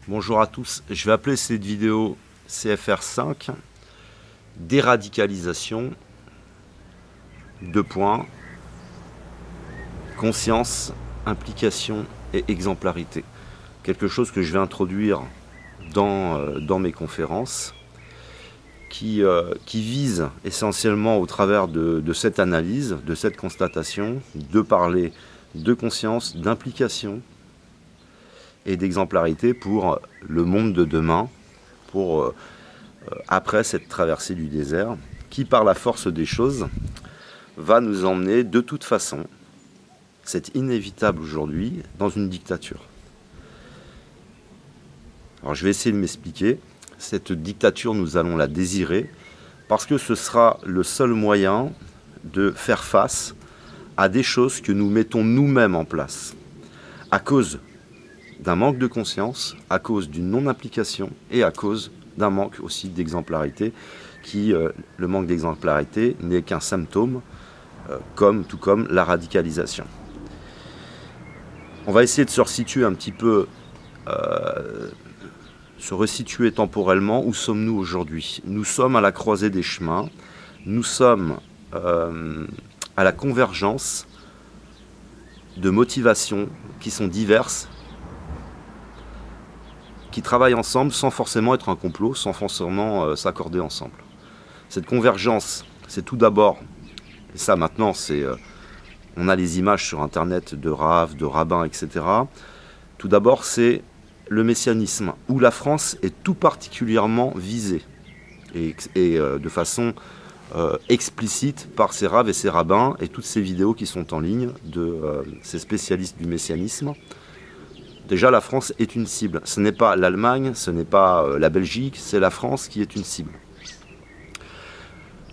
Bonjour à tous, je vais appeler cette vidéo CFR5, déradicalisation, 2 points, conscience, implication et exemplarité. Quelque chose que je vais introduire dans mes conférences, qui vise essentiellement au travers de cette analyse, de cette constatation, de parler de conscience, d'implication et d'exemplarité pour le monde de demain, pour après cette traversée du désert, qui par la force des choses va nous emmener de toute façon, c'est inévitable aujourd'hui, dans une dictature. Alors je vais essayer de m'expliquer. Cette dictature, nous allons la désirer parce que ce sera le seul moyen de faire face à des choses que nous mettons nous-mêmes en place à cause d'un manque de conscience, à cause d'une non-implication et à cause d'un manque aussi d'exemplarité le manque d'exemplarité n'est qu'un symptôme tout comme la radicalisation. On va essayer de se resituer un petit peu, se resituer temporellement. Où sommes-nous aujourd'hui? Nous sommes à la croisée des chemins, nous sommes à la convergence de motivations qui sont diverses, qui travaillent ensemble sans forcément être un complot, sans forcément s'accorder ensemble. Cette convergence, c'est tout d'abord, et ça maintenant, on a les images sur internet de raves, de rabbins, etc. Tout d'abord, c'est le messianisme, où la France est tout particulièrement visée, et de façon explicite par ces raves et ces rabbins, et toutes ces vidéos qui sont en ligne de ces spécialistes du messianisme. Déjà, la France est une cible. Ce n'est pas l'Allemagne, ce n'est pas la Belgique, c'est la France qui est une cible.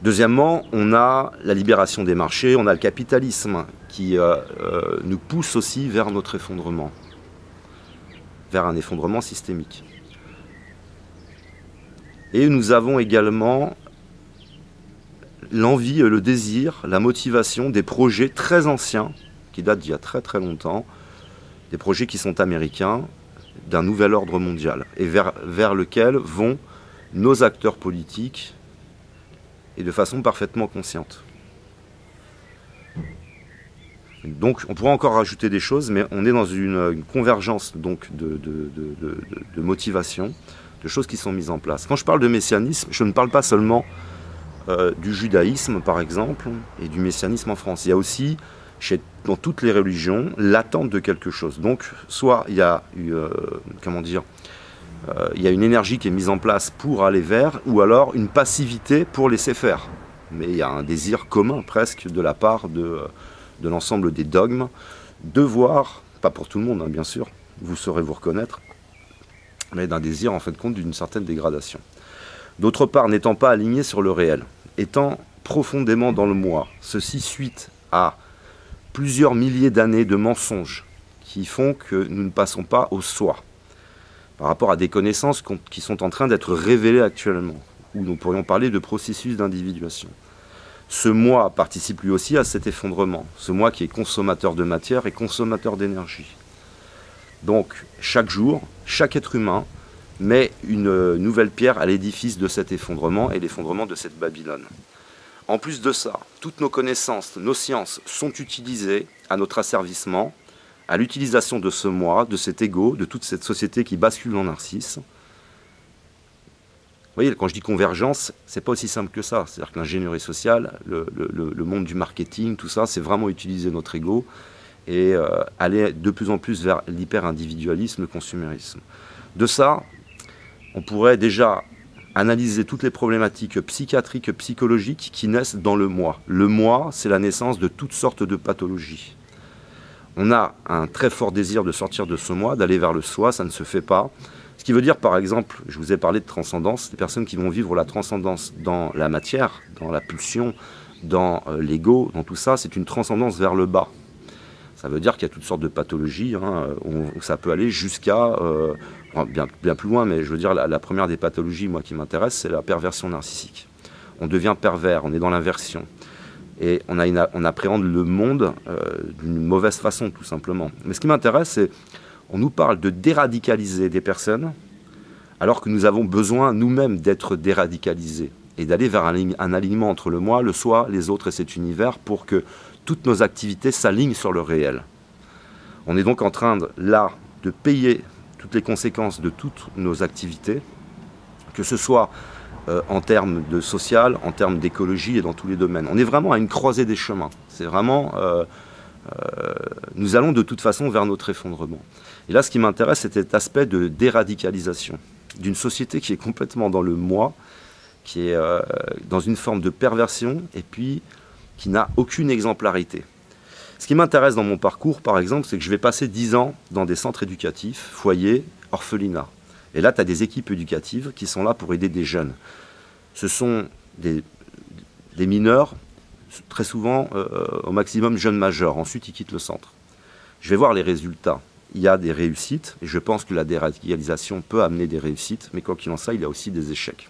Deuxièmement, on a la libération des marchés, on a le capitalisme qui nous pousse aussi vers notre effondrement, vers un effondrement systémique. Et nous avons également l'envie, le désir, la motivation des projets très anciens, qui datent d'il y a très très longtemps, des projets qui sont américains, d'un nouvel ordre mondial, et vers lequel vont nos acteurs politiques, et de façon parfaitement consciente. Donc on pourrait encore rajouter des choses, mais on est dans une convergence donc, de motivation, de choses qui sont mises en place. Quand je parle de messianisme, je ne parle pas seulement du judaïsme, par exemple, et du messianisme en France. Il y a aussi, dans toutes les religions, l'attente de quelque chose. Donc, soit il y a il y a une énergie qui est mise en place pour aller vers, ou alors une passivité pour laisser faire. Mais il y a un désir commun, presque, de la part de l'ensemble des dogmes, de voir, pas pour tout le monde, hein, bien sûr, vous saurez vous reconnaître, mais d'un désir, en fin de compte, d'une certaine dégradation. D'autre part, n'étant pas aligné sur le réel, étant profondément dans le moi, ceci suite à plusieurs milliers d'années de mensonges qui font que nous ne passons pas au soi par rapport à des connaissances qui sont en train d'être révélées actuellement, où nous pourrions parler de processus d'individuation. Ce moi participe lui aussi à cet effondrement, ce moi qui est consommateur de matière et consommateur d'énergie. Donc chaque jour, chaque être humain met une nouvelle pierre à l'édifice de cet effondrement et l'effondrement de cette Babylone. En plus de ça, toutes nos connaissances, nos sciences sont utilisées à notre asservissement, à l'utilisation de ce moi, de cet ego, de toute cette société qui bascule en narcisse. Vous voyez, quand je dis convergence, c'est pas aussi simple que ça. C'est-à-dire que l'ingénierie sociale, le monde du marketing, tout ça, c'est vraiment utiliser notre ego et aller de plus en plus vers l'hyper-individualisme, le consumérisme. De ça, on pourrait déjà analyser toutes les problématiques psychiatriques, psychologiques qui naissent dans le moi. Le moi, c'est la naissance de toutes sortes de pathologies. On a un très fort désir de sortir de ce moi, d'aller vers le soi, ça ne se fait pas. Ce qui veut dire, par exemple, je vous ai parlé de transcendance, des personnes qui vont vivre la transcendance dans la matière, dans la pulsion, dans l'ego, dans tout ça, c'est une transcendance vers le bas. Ça veut dire qu'il y a toutes sortes de pathologies, hein, où ça peut aller jusqu'à, bien plus loin, mais je veux dire, la première des pathologies, moi, qui m'intéresse, c'est la perversion narcissique. On devient pervers, on est dans l'inversion. Et on appréhende le monde d'une mauvaise façon, tout simplement. Mais ce qui m'intéresse, c'est on nous parle de déradicaliser des personnes alors que nous avons besoin nous-mêmes d'être déradicalisés et d'aller vers un alignement entre le moi, le soi, les autres et cet univers pour que toutes nos activités s'alignent sur le réel. On est donc en train de payer toutes les conséquences de toutes nos activités, que ce soit en termes de social, en termes d'écologie et dans tous les domaines. On est vraiment à une croisée des chemins. C'est vraiment... nous allons de toute façon vers notre effondrement. Et là, ce qui m'intéresse, c'est cet aspect de déradicalisation d'une société qui est complètement dans le moi, qui est dans une forme de perversion et puis qui n'a aucune exemplarité. Ce qui m'intéresse dans mon parcours, par exemple, c'est que je vais passer 10 ans dans des centres éducatifs, foyers, orphelinats. Et là, tu as des équipes éducatives qui sont là pour aider des jeunes. Ce sont des mineurs, très souvent au maximum jeunes majeurs. Ensuite, ils quittent le centre. Je vais voir les résultats. Il y a des réussites, et je pense que la déradicalisation peut amener des réussites, mais quoi qu'il en soit, il y a aussi des échecs.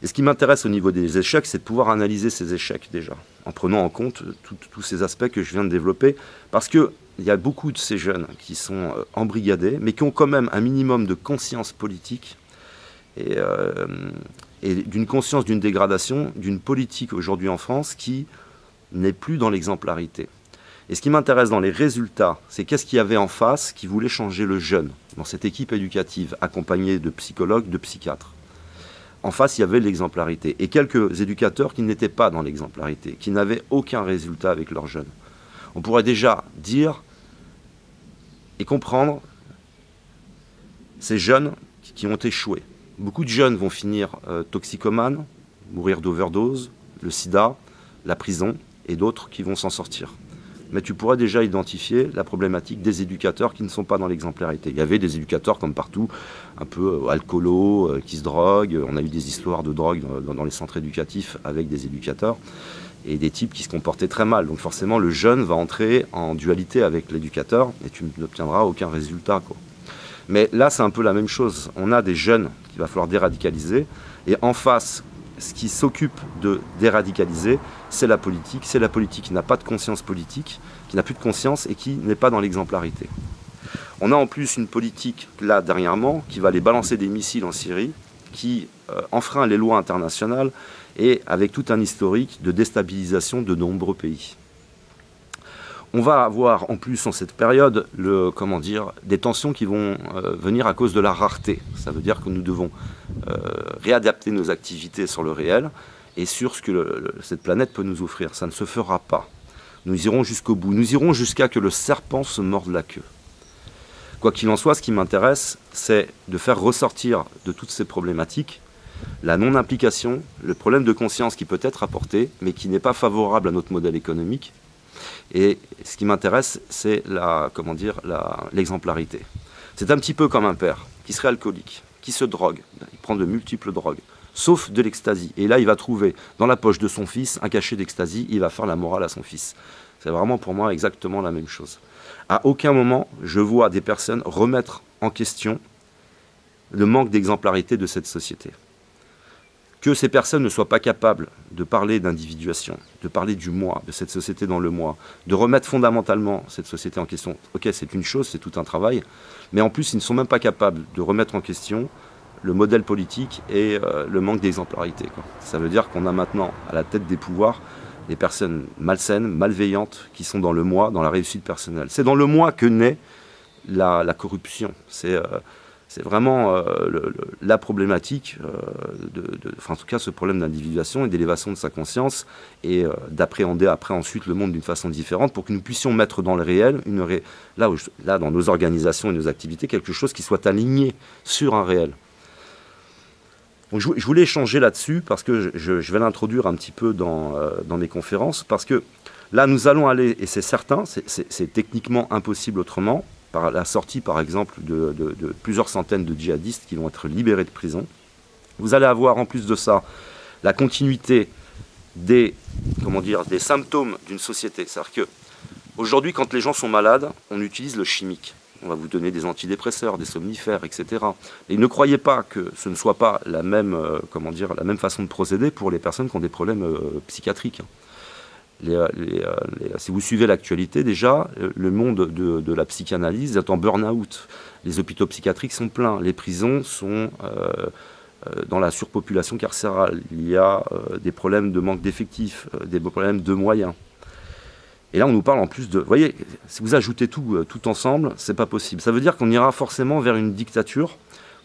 Et ce qui m'intéresse au niveau des échecs, c'est de pouvoir analyser ces échecs déjà, en prenant en compte tous ces aspects que je viens de développer, parce qu'il y a beaucoup de ces jeunes qui sont embrigadés, mais qui ont quand même un minimum de conscience politique, et d'une conscience d'une dégradation, d'une politique aujourd'hui en France qui n'est plus dans l'exemplarité. Et ce qui m'intéresse dans les résultats, c'est qu'est-ce qu'il y avait en face qui voulait changer le jeune dans cette équipe éducative accompagnée de psychologues, de psychiatres. En face, il y avait l'exemplarité et quelques éducateurs qui n'étaient pas dans l'exemplarité, qui n'avaient aucun résultat avec leurs jeunes. On pourrait déjà dire et comprendre ces jeunes qui ont échoué. Beaucoup de jeunes vont finir toxicomanes, mourir d'overdose, le sida, la prison et d'autres qui vont s'en sortir. Mais tu pourrais déjà identifier la problématique des éducateurs qui ne sont pas dans l'exemplarité. Il y avait des éducateurs comme partout, un peu alcoolos, qui se droguent. On a eu des histoires de drogue dans les centres éducatifs avec des éducateurs et des types qui se comportaient très mal. Donc forcément, le jeune va entrer en dualité avec l'éducateur et tu n'obtiendras aucun résultat, quoi. Mais là, c'est un peu la même chose. On a des jeunes qu'il va falloir déradicaliser et en face, ce qui s'occupe de déradicaliser, c'est la politique. C'est la politique qui n'a pas de conscience politique, qui n'a plus de conscience et qui n'est pas dans l'exemplarité. On a en plus une politique, là, dernièrement, qui va aller balancer des missiles en Syrie, qui enfreint les lois internationales et avec tout un historique de déstabilisation de nombreux pays. On va avoir en plus en cette période des tensions qui vont venir à cause de la rareté. Ça veut dire que nous devons réadapter nos activités sur le réel et sur ce que cette planète peut nous offrir. Ça ne se fera pas. Nous irons jusqu'au bout. Nous irons jusqu'à que le serpent se morde la queue. Quoi qu'il en soit, ce qui m'intéresse, c'est de faire ressortir de toutes ces problématiques la non-implication, le problème de conscience qui peut être apporté, mais qui n'est pas favorable à notre modèle économique. Et ce qui m'intéresse, c'est l'exemplarité. C'est un petit peu comme un père qui serait alcoolique, qui se drogue, il prend de multiples drogues, sauf de l'ecstasy. Et là, il va trouver dans la poche de son fils un cachet d'ecstasy, il va faire la morale à son fils. C'est vraiment pour moi exactement la même chose. À aucun moment, je vois des personnes remettre en question le manque d'exemplarité de cette société. Que ces personnes ne soient pas capables de parler d'individuation, de parler du moi, de cette société dans le moi, de remettre fondamentalement cette société en question. Ok, c'est une chose, c'est tout un travail, mais en plus, ils ne sont même pas capables de remettre en question le modèle politique et le manque d'exemplarité, quoi. Ça veut dire qu'on a maintenant, à la tête des pouvoirs, des personnes malsaines, malveillantes, qui sont dans le moi, dans la réussite personnelle. C'est dans le moi que naît la corruption. C'est vraiment la problématique, en tout cas ce problème d'individuation et d'élévation de sa conscience et d'appréhender après ensuite le monde d'une façon différente pour que nous puissions mettre dans le réel, là dans nos organisations et nos activités, quelque chose qui soit aligné sur un réel. Donc, je voulais échanger là-dessus parce que je vais l'introduire un petit peu dans mes conférences parce que là nous allons aller, et c'est certain, c'est techniquement impossible autrement, par la sortie, par exemple, de plusieurs centaines de djihadistes qui vont être libérés de prison. Vous allez avoir, en plus de ça, la continuité des symptômes d'une société. C'est-à-dire qu'aujourd'hui, quand les gens sont malades, on utilise le chimique. On va vous donner des antidépresseurs, des somnifères, etc. Et ne croyez pas que ce ne soit pas la même façon de procéder pour les personnes qui ont des problèmes psychiatriques. Si vous suivez l'actualité, déjà, le monde de la psychanalyse est en burn-out. Les hôpitaux psychiatriques sont pleins. Les prisons sont dans la surpopulation carcérale. Il y a des problèmes de manque d'effectifs, des problèmes de moyens. Et là, on nous parle en plus de... Vous voyez, si vous ajoutez tout ensemble, c'est pas possible. Ça veut dire qu'on ira forcément vers une dictature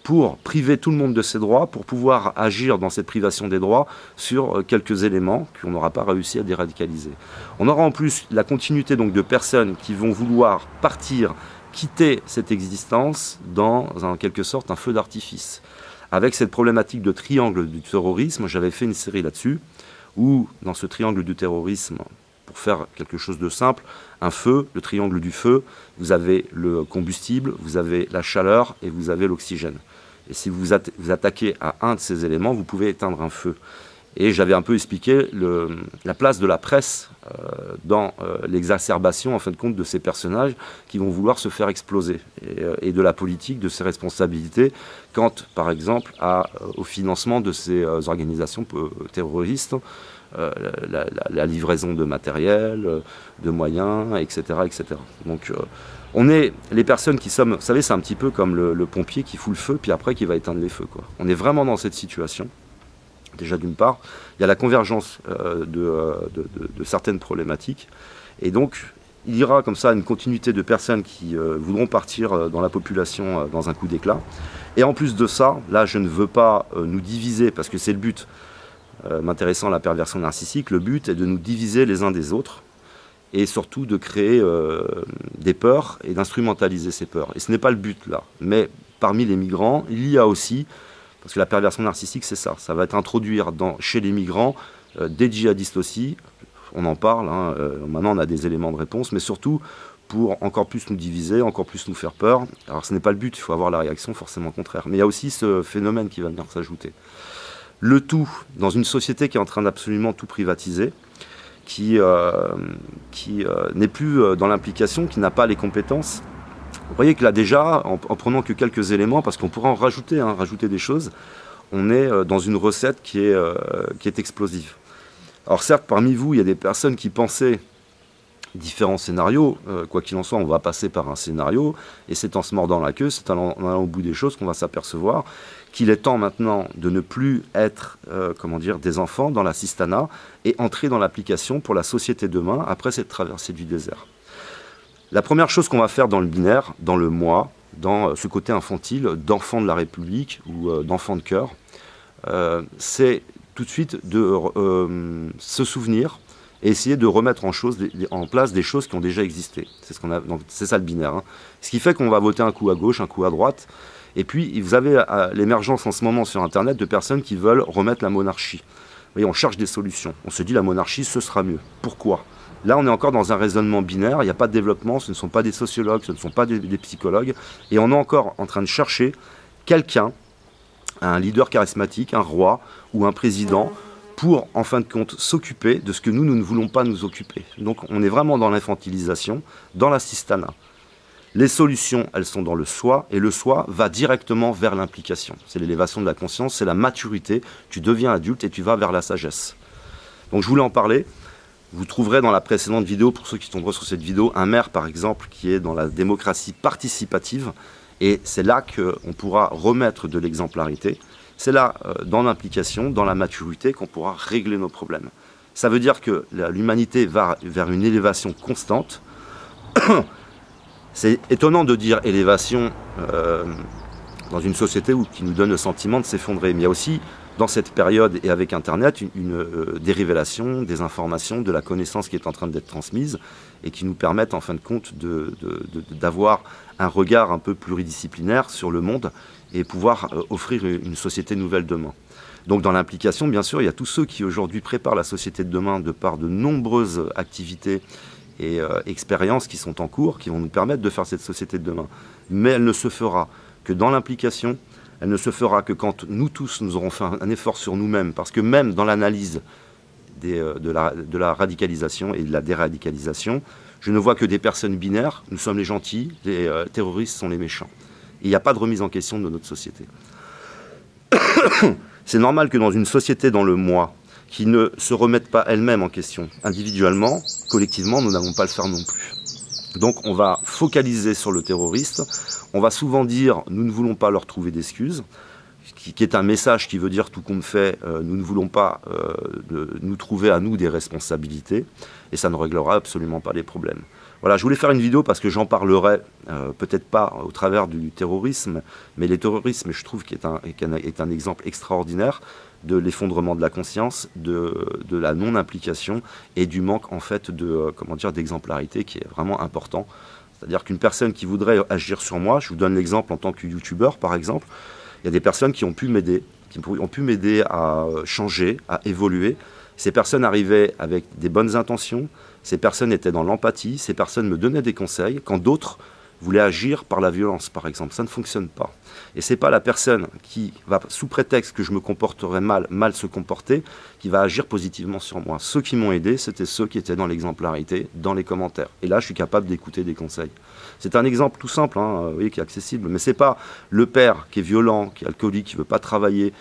pour priver tout le monde de ses droits, pour pouvoir agir dans cette privation des droits sur quelques éléments qu'on n'aura pas réussi à déradicaliser. On aura en plus la continuité donc de personnes qui vont vouloir partir, quitter cette existence dans, en quelque sorte, un feu d'artifice. Avec cette problématique de triangle du terrorisme, j'avais fait une série là-dessus, où dans ce triangle du terrorisme, pour faire quelque chose de simple, un feu, le triangle du feu, vous avez le combustible, vous avez la chaleur et vous avez l'oxygène. Et si vous attaquez à un de ces éléments, vous pouvez éteindre un feu. Et j'avais un peu expliqué la place de la presse dans l'exacerbation, en fin de compte, de ces personnages qui vont vouloir se faire exploser. Et de la politique, de ses responsabilités, quant, par exemple, au financement de ces organisations terroristes, la livraison de matériel, de moyens, etc. etc. Donc, on est les personnes qui sommes, vous savez, c'est un petit peu comme le pompier qui fout le feu, puis après qui va éteindre les feux, quoi. On est vraiment dans cette situation. Déjà, d'une part, il y a la convergence de certaines problématiques. Et donc, il y aura comme ça une continuité de personnes qui voudront partir dans la population dans un coup d'éclat. Et en plus de ça, là, je ne veux pas nous diviser, parce que c'est le but, m'intéressant à la perversion narcissique, le but est de nous diviser les uns des autres, et surtout de créer des peurs et d'instrumentaliser ces peurs. Et ce n'est pas le but, là. Mais parmi les migrants, il y a aussi... Parce que la perversion narcissique, c'est ça. Ça va être introduire chez les migrants des djihadistes aussi. On en parle. Hein, maintenant, on a des éléments de réponse. Mais surtout, pour encore plus nous diviser, encore plus nous faire peur. Alors, ce n'est pas le but. Il faut avoir la réaction forcément contraire. Mais il y a aussi ce phénomène qui va venir s'ajouter. Le tout, dans une société qui est en train d'absolument tout privatiser, qui n'est plus dans l'implication, qui n'a pas les compétences. Vous voyez que là déjà, en prenant que quelques éléments, parce qu'on pourra en rajouter, rajouter des choses, on est dans une recette qui est explosive. Alors certes, parmi vous, il y a des personnes qui pensaient différents scénarios. Quoi qu'il en soit, on va passer par un scénario, et c'est en se mordant la queue, c'est en allant au bout des choses qu'on va s'apercevoir qu'il est temps maintenant de ne plus être des enfants dans l'assistanat et entrer dans l'application pour la société demain, après cette traversée du désert. La première chose qu'on va faire dans le binaire, dans le moi, dans ce côté infantile, d'enfant de la République ou d'enfant de cœur, c'est tout de suite de se souvenir et essayer de remettre en place des choses qui ont déjà existé. C'est ça le binaire. Hein. Ce qui fait qu'on va voter un coup à gauche, un coup à droite. Et puis, vous avez l'émergence en ce moment sur Internet de personnes qui veulent remettre la monarchie. Vous voyez, on cherche des solutions. On se dit la monarchie, ce sera mieux. Pourquoi ? Là, on est encore dans un raisonnement binaire, il n'y a pas de développement, ce ne sont pas des sociologues, ce ne sont pas des psychologues, et on est encore en train de chercher quelqu'un, un leader charismatique, un roi ou un président, pour, en fin de compte, s'occuper de ce que nous ne voulons pas nous occuper. Donc, on est vraiment dans l'infantilisation, dans l'assistanat. Les solutions, elles sont dans le soi, et le soi va directement vers l'implication. C'est l'élévation de la conscience, c'est la maturité, tu deviens adulte et tu vas vers la sagesse. Donc, je voulais en parler. Vous trouverez dans la précédente vidéo, pour ceux qui tomberont sur cette vidéo, un maire par exemple qui est dans la démocratie participative, et c'est là qu'on pourra remettre de l'exemplarité, c'est là, dans l'implication, dans la maturité, qu'on pourra régler nos problèmes. Ça veut dire que l'humanité va vers une élévation constante. C'est étonnant de dire élévation dans une société qui nous donne le sentiment de s'effondrer, mais il y a aussi dans cette période et avec Internet, des révélations, des informations, de la connaissance qui est en train d'être transmise et qui nous permettent en fin de compte d'avoir un regard un peu pluridisciplinaire sur le monde et pouvoir offrir une société nouvelle demain. Donc dans l'implication, bien sûr, il y a tous ceux qui aujourd'hui préparent la société de demain de par de nombreuses activités et expériences qui sont en cours, qui vont nous permettre de faire cette société de demain. Mais elle ne se fera que dans l'implication. Elle ne se fera que quand nous tous, nous aurons fait un effort sur nous-mêmes, parce que même dans l'analyse de la radicalisation et de la déradicalisation, je ne vois que des personnes binaires, nous sommes les gentils, les terroristes sont les méchants. Et il n'y a pas de remise en question de notre société. C'est normal que dans une société dans le moi, qui ne se remettent pas elles-mêmes en question. Individuellement, collectivement, nous n'avons pas à le faire non plus. Donc on va focaliser sur le terroriste, on va souvent dire « nous ne voulons pas leur trouver d'excuses », qui est un message qui veut dire tout compte fait, nous ne voulons pas nous trouver à nous des responsabilités, et ça ne réglera absolument pas les problèmes. Voilà, je voulais faire une vidéo parce que j'en parlerai, peut-être pas au travers du terrorisme, mais le terrorisme, je trouve, est un exemple extraordinaire de l'effondrement de la conscience, de la non-implication et du manque en fait d'exemplarité qui est vraiment important. C'est-à-dire qu'une personne qui voudrait agir sur moi, je vous donne l'exemple en tant que youtubeur par exemple, il y a des personnes qui ont pu m'aider à changer, à évoluer. Ces personnes arrivaient avec des bonnes intentions, ces personnes étaient dans l'empathie, ces personnes me donnaient des conseils, quand d'autres voulaient agir par la violence, par exemple. Ça ne fonctionne pas. Et ce n'est pas la personne qui va, sous prétexte que je me comporterai mal se comporter, qui va agir positivement sur moi. Ceux qui m'ont aidé, c'était ceux qui étaient dans l'exemplarité, dans les commentaires. Et là, je suis capable d'écouter des conseils. C'est un exemple tout simple, hein, oui, qui est accessible. Mais ce n'est pas le père qui est violent, qui est alcoolique, qui ne veut pas travailler,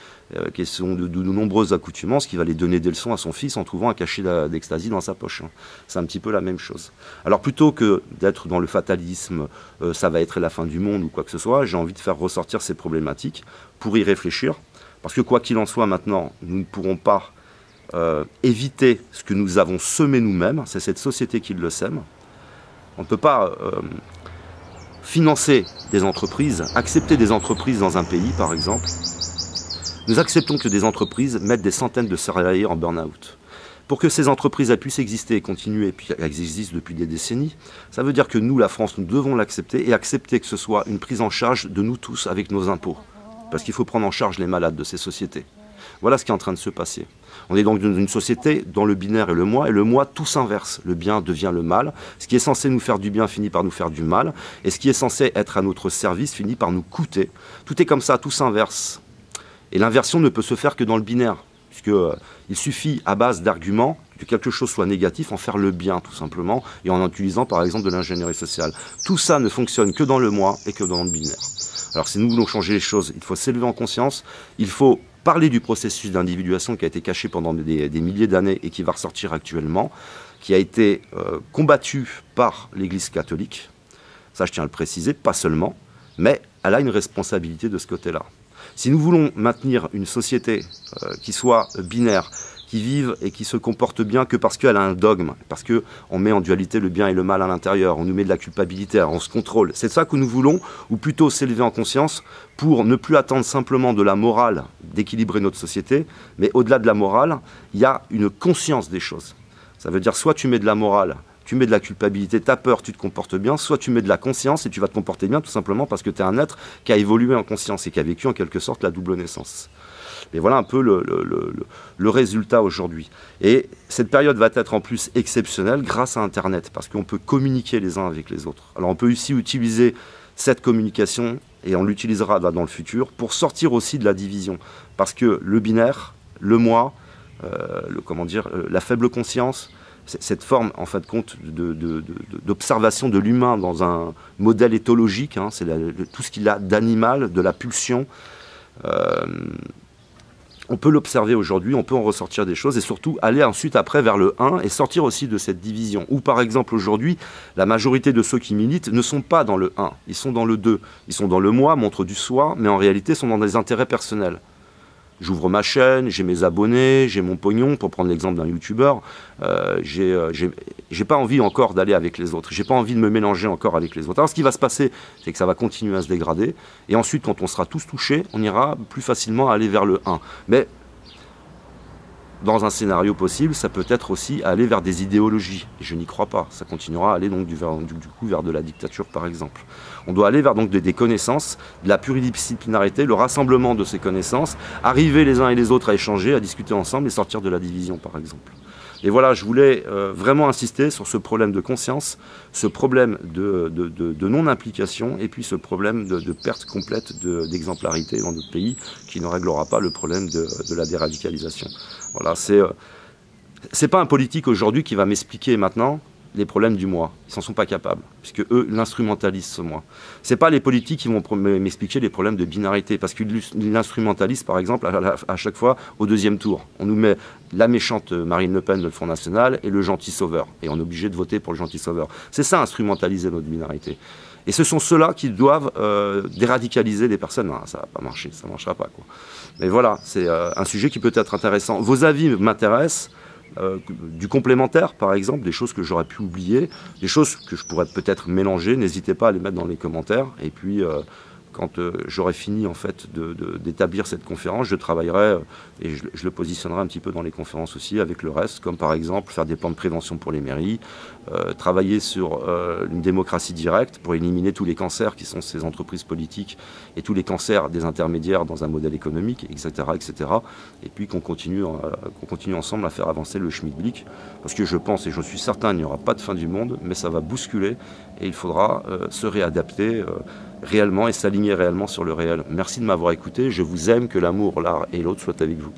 qui sont de nombreuses accoutumances, qui va aller donner des leçons à son fils en trouvant un cachet d'ecstasy dans sa poche. Hein. C'est un petit peu la même chose. Alors plutôt que d'être dans le fatalisme, ça va être la fin du monde ou quoi que ce soit, j'ai envie de faire ressortir ces problématiques pour y réfléchir. Parce que quoi qu'il en soit maintenant, nous ne pourrons pas éviter ce que nous avons semé nous-mêmes. C'est cette société qui le sème. On ne peut pas financer des entreprises, accepter des entreprises dans un pays, par exemple. Nous acceptons que des entreprises mettent des centaines de salariés en burn-out. Pour que ces entreprises puissent exister et continuer, et puis elles existent depuis des décennies, ça veut dire que nous, la France, nous devons l'accepter et accepter que ce soit une prise en charge de nous tous avec nos impôts. Parce qu'il faut prendre en charge les malades de ces sociétés. Voilà ce qui est en train de se passer. On est donc dans une société dont le binaire est le moi, tout s'inverse. Le bien devient le mal. Ce qui est censé nous faire du bien finit par nous faire du mal. Et ce qui est censé être à notre service finit par nous coûter. Tout est comme ça, tout s'inverse. Et l'inversion ne peut se faire que dans le binaire, puisqu'il suffit, à base d'arguments, que quelque chose soit négatif, en faire le bien, tout simplement, et en utilisant, par exemple, de l'ingénierie sociale. Tout ça ne fonctionne que dans le moi et que dans le binaire. Alors, si nous voulons changer les choses, il faut s'élever en conscience, il faut parler du processus d'individuation qui a été caché pendant des milliers d'années et qui va ressortir actuellement, qui a été combattu par l'Église catholique. Ça, je tiens à le préciser, pas seulement, mais elle a une responsabilité de ce côté-là. Si nous voulons maintenir une société qui soit binaire, qui vive et qui se comporte bien que parce qu'elle a un dogme, parce qu'on met en dualité le bien et le mal à l'intérieur, on nous met de la culpabilité, on se contrôle, c'est ça que nous voulons, ou plutôt s'élever en conscience pour ne plus attendre simplement de la morale d'équilibrer notre société, mais au-delà de la morale, il y a une conscience des choses. Ça veut dire soit tu mets de la morale, tu mets de la culpabilité, tu as peur, tu te comportes bien, soit tu mets de la conscience et tu vas te comporter bien tout simplement parce que tu es un être qui a évolué en conscience et qui a vécu en quelque sorte la double naissance. Et voilà un peu le résultat aujourd'hui. Et cette période va être en plus exceptionnelle grâce à Internet, parce qu'on peut communiquer les uns avec les autres. Alors on peut aussi utiliser cette communication, et on l'utilisera dans le futur, pour sortir aussi de la division. Parce que le binaire, le moi, la faible conscience, cette forme, en fin de compte, d'observation de l'humain dans un modèle éthologique, hein, c'est tout ce qu'il a d'animal, de la pulsion. On peut l'observer aujourd'hui, on peut en ressortir des choses et surtout aller ensuite après vers le 1 et sortir aussi de cette division. Ou par exemple aujourd'hui, la majorité de ceux qui militent ne sont pas dans le 1, ils sont dans le 2. Ils sont dans le moi, montre du soi, mais en réalité sont dans des intérêts personnels. J'ouvre ma chaîne, j'ai mes abonnés, j'ai mon pognon, pour prendre l'exemple d'un youtubeur, j'ai pas envie encore d'aller avec les autres, j'ai pas envie de me mélanger encore avec les autres. Alors ce qui va se passer, c'est que ça va continuer à se dégrader, et ensuite quand on sera tous touchés, on ira plus facilement aller vers le 1. Mais dans un scénario possible, ça peut être aussi aller vers des idéologies, et je n'y crois pas, ça continuera à aller donc du coup vers de la dictature par exemple. On doit aller vers donc des connaissances, de la pluridisciplinarité, le rassemblement de ces connaissances, arriver les uns et les autres à échanger, à discuter ensemble et sortir de la division par exemple. Et voilà, je voulais vraiment insister sur ce problème de conscience, ce problème de non-implication et puis ce problème de perte complète d'exemplarité dans notre pays qui ne réglera pas le problème de la déradicalisation. Voilà, c'est pas un politique aujourd'hui qui va m'expliquer maintenant les problèmes du moi. Ils s'en sont pas capables, puisque eux l'instrumentalisent ce moi. C'est pas les politiques qui vont m'expliquer les problèmes de binarité, parce qu'ils l'instrumentalisent par exemple à chaque fois au deuxième tour. On nous met la méchante Marine Le Pen de le Front National et le gentil sauveur, et on est obligé de voter pour le gentil sauveur. C'est ça, instrumentaliser notre binarité. Et ce sont ceux-là qui doivent déradicaliser les personnes. Non, ça va pas marcher, ça marchera pas, quoi. Mais voilà, c'est un sujet qui peut être intéressant. Vos avis m'intéressent. Du complémentaire, par exemple, des choses que j'aurais pu oublier, des choses que je pourrais peut-être mélanger, n'hésitez pas à les mettre dans les commentaires. Et puis, quand j'aurai fini en fait d'établir cette conférence, je travaillerai et je le positionnerai un petit peu dans les conférences aussi avec le reste, comme par exemple faire des plans de prévention pour les mairies, travailler sur une démocratie directe pour éliminer tous les cancers qui sont ces entreprises politiques et tous les cancers des intermédiaires dans un modèle économique, etc. etc. Et puis qu'on continue ensemble à faire avancer le schmilblick, parce que je pense et je suis certain qu'il n'y aura pas de fin du monde, mais ça va bousculer et il faudra se réadapter réellement et s'aligner réellement sur le réel. Merci de m'avoir écouté, je vous aime, que l'amour, l'art et l'autre soient avec vous.